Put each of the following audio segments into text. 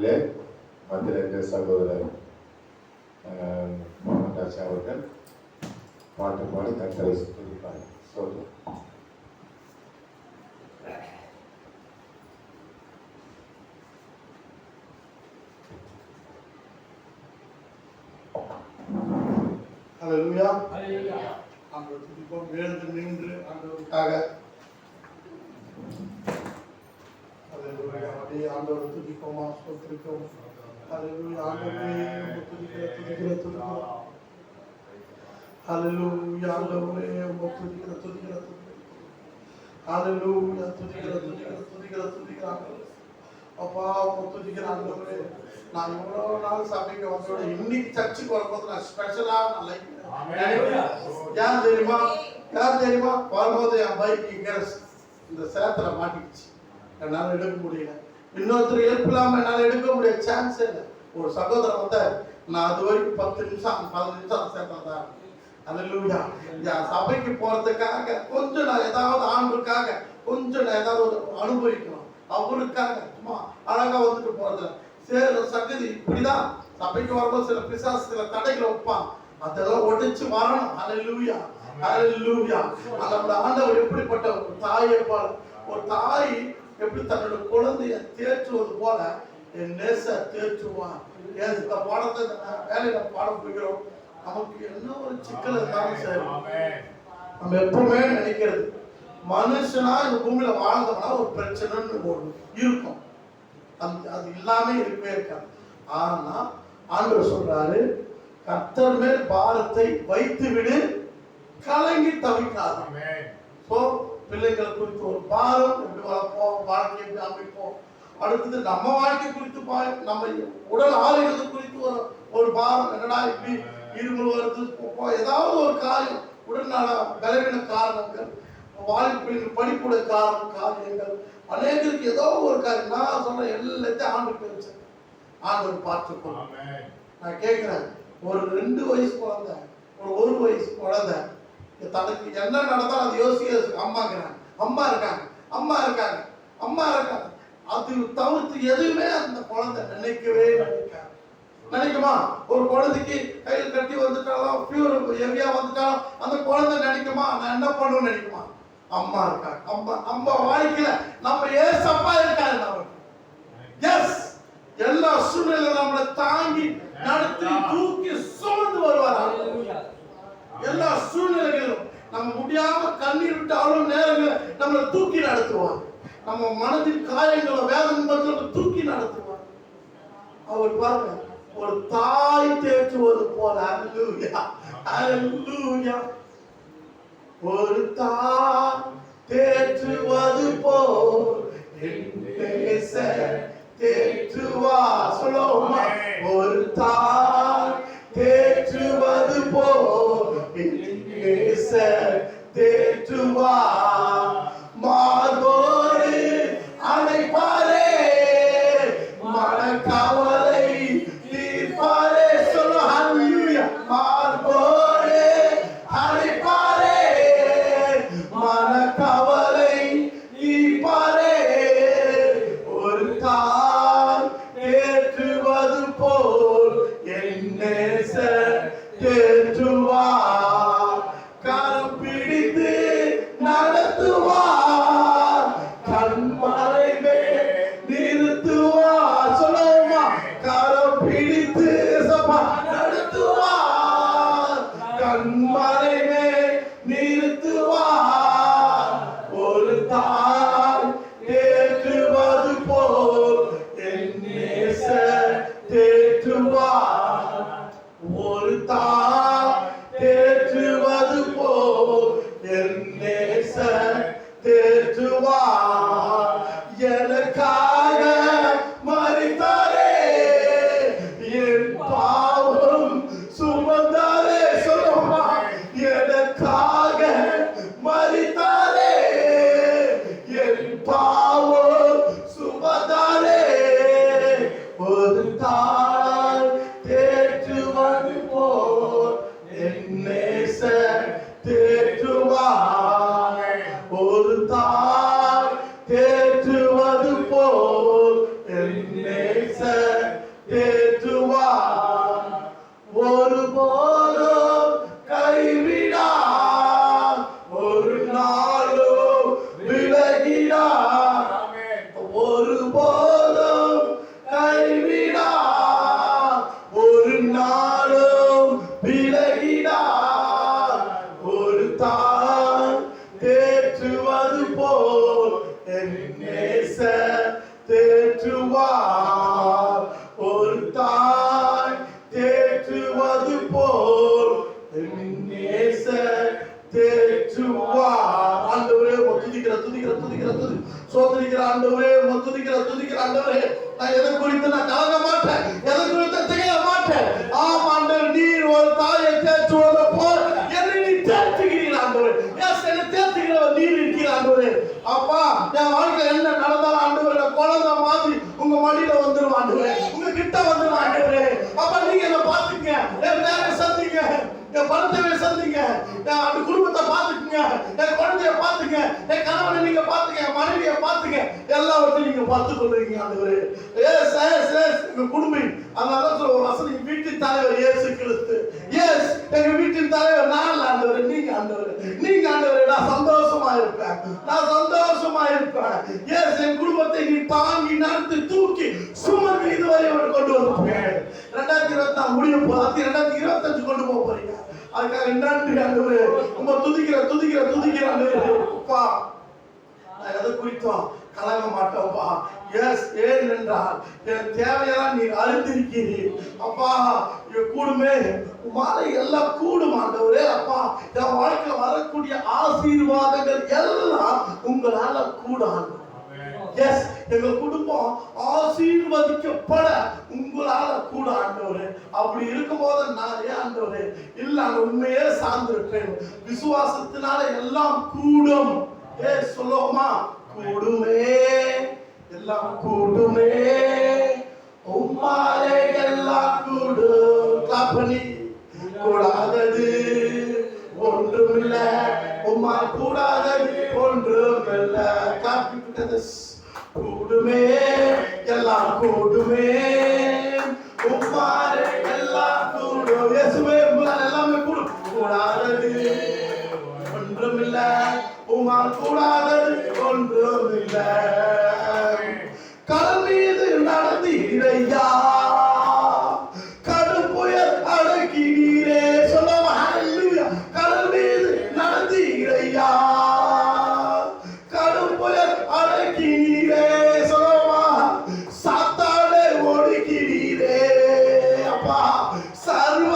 நாளிலே மத்திய சகோதரர் மோகன்தாஸ் அவர்கள் பாட்டு பாடி கர்த்தரை துதிப்பார். சொல்லுங்கள். ஹல்லேலூயா. ஆண்டவர் துதிப்போம். எழுந்து நின்று ஆண்டவருக்காக அப்படியே ஆண்டவர் துதிப்போமா, ஸ்தோத்திரிப்போம். ஹல்லேலூயா. ஆண்டவரே துதிக்கிற ஹல்லேலூயா. ஆண்டவரே துதிக்கிற ஹல்லேலூயா. துதிக்கிற அப்பா துதிக்கிற ஆண்டவரே. நான் இவ்வளோ நாள் சபைக்கு வந்தோட இன்னைக்கு சர்ச்சுக்கு வரும்போது நான் ஸ்பெஷலா நான் லைக் யார் தெரியுமா வரும்போது என் பைக் இங்க இந்த சேத்துல மாட்டிக்கிச்சு, என்னால் எடுக்க முடியல. இன்னொருத்தர் ஹெல்ப் இல்லாம என்னால் எடுக்க முடிய சான்ஸே இல்லை. ஒரு சகோதரன் வந்தார், நான் அது வரைக்கும் 10 நிமிஷம் 15 நிமிஷம் சேர்த்தான். அல்லேலூயா. என் சபைக்கு போறதுக்காக கொஞ்சம் நான் ஏதாவது ஆண்டுக்காக கொஞ்சம் நான் ஏதாவது அனுபவிக்கணும், அவருக்காக சும்மா அழகா வந்துட்டு போறது சேர சகதி. இப்படிதான் சபைக்கு வரும்போது சில பிசாசு சில தடைகளை வைப்பான், அதெல்லாம் ஒடிச்சு வரணும். அல்லேலூயா. அல்லேலூயா. நம்மளோட ஆண்டவர் எப்படிப்பட்ட ஒரு தாயை போல, ஒரு தாய் எப்படி தன்னோட குழந்தைய தேற்றுவது போல என் நேச தேற்றுவான். இந்த பாடத்தை வேலையில பாடம் போகிறோம். நமக்கு என்ன ஒரு சிக்கல் இருந்தாலும் சரி, நம்ம எப்பவுமே நினைக்கிறது மனுஷனா இந்த பூமியில வாழ்ந்தோம்னா ஒரு பிரச்சனைன்னு இருக்கும், அது இல்லாம இருக்கவே இருக்காது. ஆனா ஆண்டவர் சொல்றாரு, கர்த்தர் மேல் பாரத்தை வைத்து விடு, கலங்கி தவிக்காது. சோ பிள்ளைகள் குறித்து ஒரு பாரம் எப்படி வளர்ப்போம், வாழ்க்கையை எப்படி அமைப்போம், அடுத்தது நம்ம வாழ்க்கை குறித்து நம்ம உடல் ஆரோக்கியத்தை குறித்து ஒரு பாரம். என்னடா இப்படி இருமல் வருது, ஏதாவது ஒரு காரியம் உடல்நல பலவீன காரணங்கள், வாழ்க்கையில் படிப்புடைய காரியங்கள், அநேகருக்கு ஏதோ ஒரு காரியம். நான் சொல்றேன் எல்லாத்தையும் ஆண்டு வச்சேன், ஆண்டவர் பார்த்துக்கணும். நான் கேட்கிறேன், ஒரு 2 வயசு குழந்தை, ஒரு 1 வயசு குழந்தை தனக்கு என்ன நடந்தாலும் அது யோசிக்க அம்மா இருக்காங்க அது தவிர்த்து எதுவுமே அந்த குழந்தை நினைக்குமா? ஒரு குழந்தைக்கு கையில் கட்டி வந்துட்டாலும் பியூர் ஹெவியா வந்துட்டாலும் அந்த குழந்தை நினைக்குமா நான் என்ன பண்ணுன்னு நினைக்குமா? அம்மா இருக்காங்க. அம்மா வாழ்க்கையில நம்ம ஏசப்பா இருக்காரு. நமக்கு எஸ் எல்லா சூழ்நிலையிலும் நம்மளை தாங்கி நடத்தி தூக்கி சுமந்து வருவார். எல்லா சூழ்நிலைகளிலும் நம்ம முடியாம கண்ணீர் விட்டாலும் நேரங்களை நம்மளை தூக்கி நடத்துவார். நம்ம மனதின் காயங்களை வேதனை தூக்கி நடத்துவார். அவர் பாருங்க, ஒரு தாய் தேற்றுவது போல. அல்லேலூயா. அல்லேலூயா. ஒரு தாய் தேற்றுவது போல் தேற்றுவா. சொல்லுமா, ஒரு தாய் தேற்றுவது போல் தேற்றுவா. மார்போடு அணைப்பாரே, மனக்கவலை தீர்ப்பாரே. சொல்லு ஹல்லேலூயா. மார்போடு அணைப்பாரே, மனக்கவலை தீர்ப்பாரே. ஒரு தாய் என் தேவையை சந்திங்க, என் பணத்தை சந்திங்க, அந்த குடும்பத்தை பார்த்துக்குங்க, என் குழந்தைய பார்த்துங்க, என் கணவனை நீங்க பார்த்துங்க, என் மனைவியை பார்த்துங்க, எல்லாவற்றையும் நீங்க பார்த்து கொள்றீங்க ஆண்டவரே. எஸ் எஸ் எஸ் எங்க குடும்பம். அதனால சொல்ற வசனம், எங்க வீட்டின் தலைவர் இயேசு கிறிஸ்து. எஸ், எங்க வீட்டின் தலைவர் நான் ஆண்டவரே, நீங்க ஆண்டவரே, நீங்க ஆண்டவரே. நான் சந்தோஷமா இருப்பேன், நான் சந்தோஷமா இருப்பேன். எஸ், என் குடும்பத்தை நீ தாங்கி நடத்தி தூக்கி சுமந்து இதுவரை கொண்டு வந்திருப்பேன். 2024 முடிய போது 2025 கொண்டு போக போறீங்க. அதுக்காக நன்றி ஆண்டவரே. உங்க துதிக்கிற ஆண்டவரே. அப்பா, நான் எதை குறித்தோம் கலங்க மாட்டோம்ப்பா. எஸ், ஏன் என்றால் என் தேவையெல்லாம் நீ அறிந்திருக்கிறீர் அப்பா. கூடுமே மாலை எல்லாம் கூடும் ஆண்டவரே. அப்பா, என் வாழ்க்கையில் வரக்கூடிய ஆசீர்வாதங்கள் எல்லாம் உங்களால கூடாது. எஸ், எங்க குடும்பம் ஆசீர்வதிக்கப்பட உங்களால கூட ஆண்டவரே. அப்படி இருக்கும்போது நான் ஏன் ஆண்டவரே இல்ல, நான் உண்மையே சார்ந்திருப்பேன். விசுவாசத்தினால எல்லாம் கூடும். ஏ சொல்லுவோமா, கூடுமே, எல்லாம் கூடுமே, உம்மாலே எல்லாம் கூடும். காப்பனி கூடாதது ஒன்றுமில்ல, உம்மால் கூடாதது ஒன்றுமில்ல. காப்பிட்டது கூடுமே, எல்லாம் கூடுமே, உம்மாலே எல்லாம் கூடும். இயேசுவே, உம்மால் எல்லாமே கூடும். கூடாதது ஒன்றுமில்ல, உம்மால் கூடாதது ஒன்றுமில்ல. கடல் மீது நடந்தீரையா, கடும் புயல் அடக்கினீரே. சொல்லுமா ஹல்லேலூயா. கடல் மீது நடந்தீரையா, கடும் புயல் அடக்கினீரே. சொல்லுமா, சாத்தானை ஒடுக்கினீரே. அப்பா, சர்வ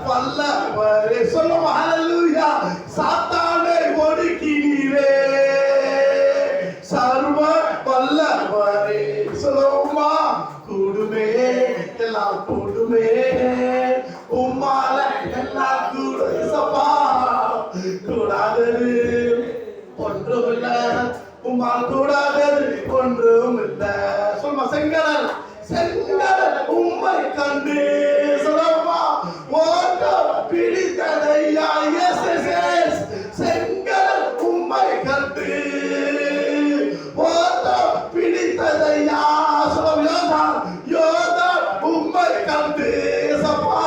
வல்லவரே. சொல்லுமா ஹல்லேலூயா. சாத்தானை ஒடுக்கினீரே, சர்வ வல்லவரே. சொல்லுமா, கூடுமே, எல்லாம் கூடுமே, உம்மால எல்லாம் கூடும். சப்பா, கூடாதது ஒன்றுமில்ல, உம்மால் கூடாதது ஒன்றுமில்ல. சொல்லுமா, செங்கடல் செங்கடல் உம்மை கண்டு. சொல்லுமா, ஓட்டம் பிடித்ததையா. எஸ் எஸ் எஸ், செங்கடல் உம்மை கண்டு ஓட்டம் பிடித்ததையா. சொல்லுவோம், யோர்தான் உம்மை கண்டு சப்பா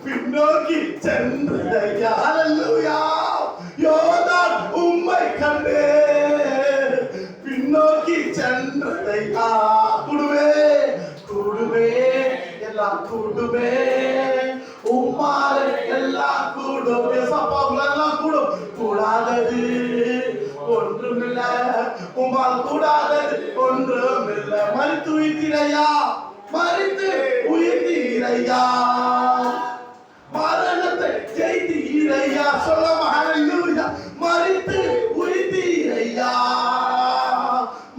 பின்னோக்கி சென்றதையா. ஹல்லேலூயா. யோர்தான் உம்மை கண்டு பின்னோக்கி சென்றதையா. கூடுமே, கூடுமே, எல்லாம் கூடுமே, உம்மாலே எல்லாம் கூடும். சப்பா, எல்லாம் கூடும். கூடாதது ஒன்றுமில்ல, உம்மால் கூடாதது ஒன்றுமில்ல. மரித்து உயிர்த்தீரையா, மரித்து உயிர்த்தீரையா, மரணத்தை ஜெயித்தீரையா. சொல்லுமா ஹல்லேலூயா. மரித்து உயிர்த்தீரையா,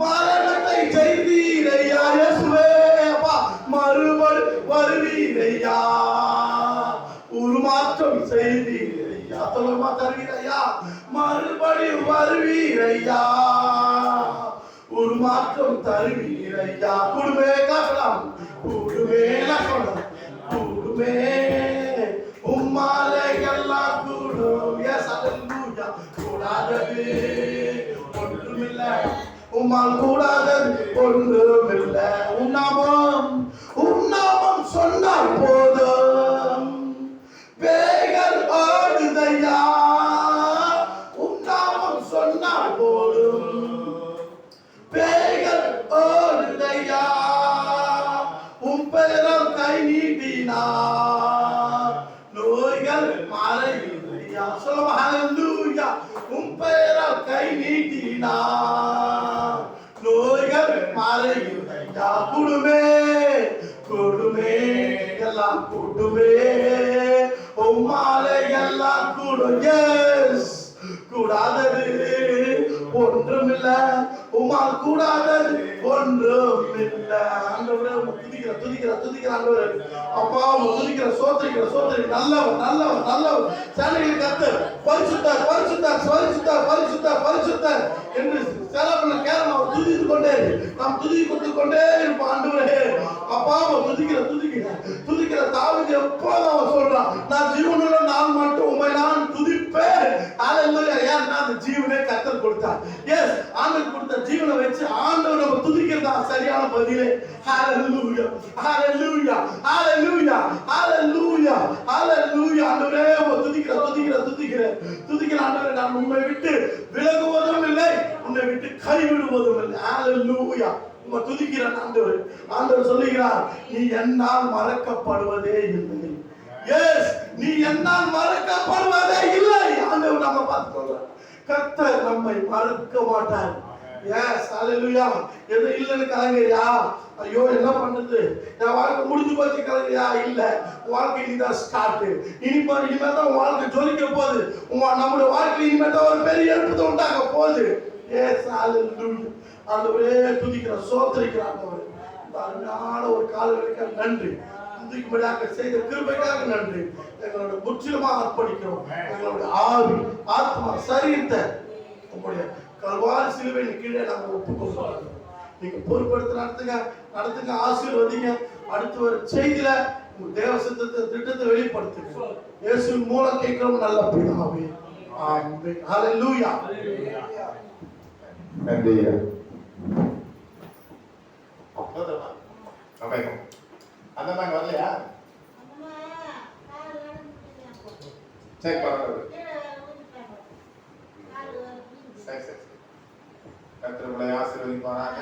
மரணத்தை ஜெயித்தீரையா. இயேசுவே, அப்பா, மறுபடி வருவீரையா, உருமாற்றம் செய்தீரையா. சொல்லுமா, தருவீரையா, மறுபடி வருவீரையா, உருமாற்றம் தருவீரையா. கூடுமே, காட்டலாம், கூடுமே, சொல்லலாம், கூடுமே, உம்மாலே எல்லாம் கூடும். எஸ், ஹல்லேலூயா. கூடாதது ஒன்றுமில்ல, உம்மால் கூடாதது ஒன்றுமில்ல. உன்னாமம் உன்னாமம் சொன்னால் போதும், வேகள் ஆடுதையா. உன்னாமம் சொன்னால் போதும், வேகள் ஆடுதையா. உன் பெயரால் கை நீட்டினார், நோய்கள் மறையுதையா. சொல்லுமா ஹல்லேலூயா. உன் பெயரால் கை நீட்டினார், நோய்கள் மறையுதையா. கூடுமே, கூடுமே, எல்லாம் கூடுமே, உம்மாலே எல்லாம் கூடும். எஸ், கூடாதது ஒன்றுமில்ல, உம்மால் கூடாதது ஒன்றுமில்ல. ஆண்டவரே, துதிக்கிற துதிக்கிற துதிக்கிற ஆண்டவரே. அப்பா, துதிக்கிற சோத்திரிக்கிற சோத்திரி. நல்லவர் நல்லவர் நல்லவர். சேனையில் கர்த்தர் பரிசுத்தர் பரிசுத்தர் பரிசுத்தர் பரிசுத்தர் பரிசுத்தர் என்று சேலப்பண்ண கேரம் அவர் துதித்து கொண்டே நாம் துதி கொடுத்து கொண்டே இருப்போம். ஆண்டவரே, அப்பா, துதிக்கிற துதிக்கிற துதிக்கிற தாவீது எப்போதும் அவர் மத்தியிலே ஹalleluya ஹalleluya ஹalleluya ஹalleluya ஹalleluya ஆண்டவரே துதிக்கிற ஆண்டவரே நான் உம்மை விட்டு விலகுவதும் இல்லை உம்மை விட்டு கைவிடுவதும் இல்லை ஹalleluya உம்மை துதிக்கிற ஆண்டவர் சொல்லுகிறார் நீ என்னால் மறக்கப்படுவதே இல்லை எஸ் நீ என்னால் மறக்கப்படுவதே இல்லை ஆண்டவர் நம்ம பார்த்து சொல்றார் கர்த்தர் நம்மை மறக்க மாட்டார் எஸ் ஹalleluya எது இல்லன்னு கலங்கறியா ஐயோ என்ன பண்றது என் வாழ்க்கை முடிஞ்சு போச்சு கலங்கறியா இல்ல வாழ்க்கை இனிதான் ஸ்டார்ட் இனிமே தான் வாழ்க்கை ஜொலிக்க போகுது நம்முடைய வாழ்க்கை இனிமே தான் ஒரு பெரிய எழுப்புதல் உண்டாக போகுது எஸ் ஹalleluya ஆண்டவரே துதிக்கிற சோத்திரிக்கிற ஆண்டவரே இந்த அருமையான ஒரு காலவரைக்கு நன்றி துதிக்கும்படியாக செய்த கிருபைக்காக நன்றி எங்களோட முற்றிலுமாக அர்ப்பணிக்கிறோம் எங்களுடைய ஆவி ஆத்மா சரீரத்தை உங்களுடைய கல்வாரி சிலுவையின் கீழே நாங்கள் ஒப்புக்கொள்கிறோம் நீங்க பொறுப்படுத்தி நடத்துங்க ஆசீர்வதிங்க அடுத்து ஒரு செய்தியில உங்க தேவ சித்தத்தை திட்டத்தை வெளிப்படுத்துங்க இயேசுவின் மூலம் கேட்கிறோம் நல்ல பிதாவே ஆமென் ஹalleluya நன்றி அந்த மாதிரி வரலையா சரி பரவாயில்ல சரி கர்த்தர் உங்களை ஆசீர்வதிப்பாராக.